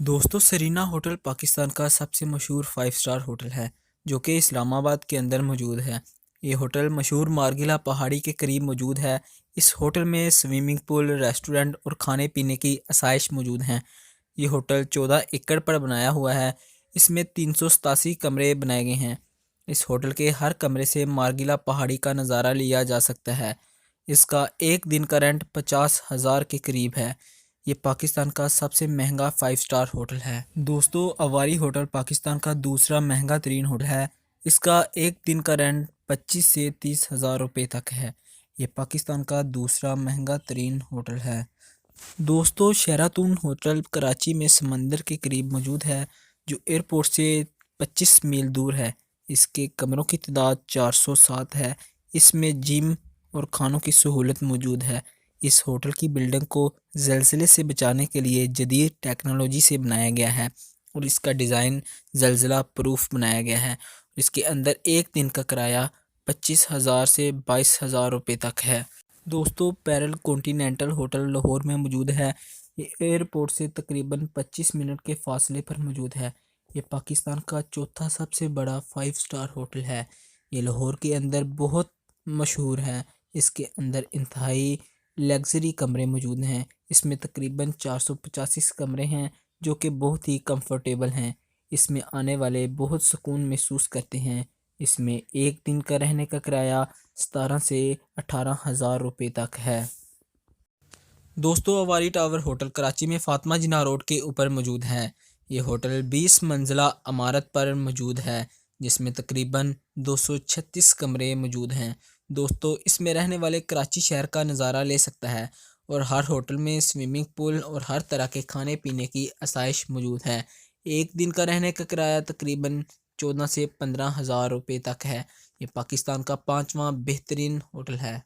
دوستو Serena hotel Pakistan کا سب سے مشہور 5 اسٹار ہوٹل ہے جو کہ اسلام آباد کے اندر موجود ہے۔ یہ ہوٹل مشہور مارگلا پہاڑی کے قریب موجود ہے۔ اس ہوٹل میں سوئمنگ پول، ریسٹورنٹ اور کھانے پینے کی آسائش موجود ہیں۔ یہ ہوٹل 14 ایکڑ پر بنایا ہوا ہے۔ اس میں 387 کمرے بنائے گئے ہیں۔ اس ہوٹل کے ہر کمرے سے مارگلا پہاڑی کا نظارہ لیا جا سکتا ہے۔ اس کا ایک دن کا رینٹ 50,000 کے قریب ہے۔ یہ پاکستان کا سب سے مہنگا 5 اسٹار ہوٹل ہے۔ دوستو اواری ہوٹل پاکستان کا دوسرا مہنگا ترین ہوٹل ہے۔ اس کا ایک دن کا رینٹ 25 سے 30,000 روپے تک ہے۔ یہ پاکستان کا دوسرا مہنگا ترین ہوٹل ہے۔ دوستو شیراتون ہوٹل کراچی میں سمندر کے قریب موجود ہے جو ایئرپورٹ سے 25 میل دور ہے۔ اس کے کمروں کی تعداد 407 ہے۔ اس میں جم اور کھانوں کی سہولت موجود ہے۔ اس ہوٹل کی بلڈنگ کو زلزلے سے بچانے کے لیے جدید ٹیکنالوجی سے بنایا گیا ہے اور اس کا ڈیزائن زلزلہ پروف بنایا گیا ہے۔ اس کے اندر ایک دن کا کرایہ 25,000 سے 22,000 روپے تک ہے۔ دوستو پیرل کونٹیننٹل ہوٹل لاہور میں موجود ہے۔ یہ ایئرپورٹ سے تقریباً 25 منٹ کے فاصلے پر موجود ہے۔ یہ پاکستان کا چوتھا سب سے بڑا 5 اسٹار ہوٹل ہے۔ یہ لاہور کے اندر بہت مشہور ہے۔ اس کے اندر انتہائی لگژری کمرے موجود ہیں۔ اس میں تقریباً 485 کمرے ہیں جو کہ بہت ہی کمفرٹیبل ہیں۔ اس میں آنے والے بہت سکون محسوس کرتے ہیں۔ اس میں ایک دن کا رہنے کا کرایہ 17 سے 18,000 روپے تک ہے۔ دوستو اواری ٹاور ہوٹل کراچی میں فاطمہ جناح روڈ کے اوپر موجود ہے۔ یہ ہوٹل 20 منزلہ عمارت پر موجود ہے جس میں تقریباً 236 کمرے موجود ہیں۔ دوستو اس میں رہنے والے کراچی شہر کا نظارہ لے سکتا ہے اور ہر ہوٹل میں سوئمنگ پول اور ہر طرح کے کھانے پینے کی آسائش موجود ہے۔ ایک دن کا رہنے کا کرایہ تقریباً 14 سے 15,000 روپے تک ہے۔ یہ پاکستان کا 5واں بہترین ہوٹل ہے۔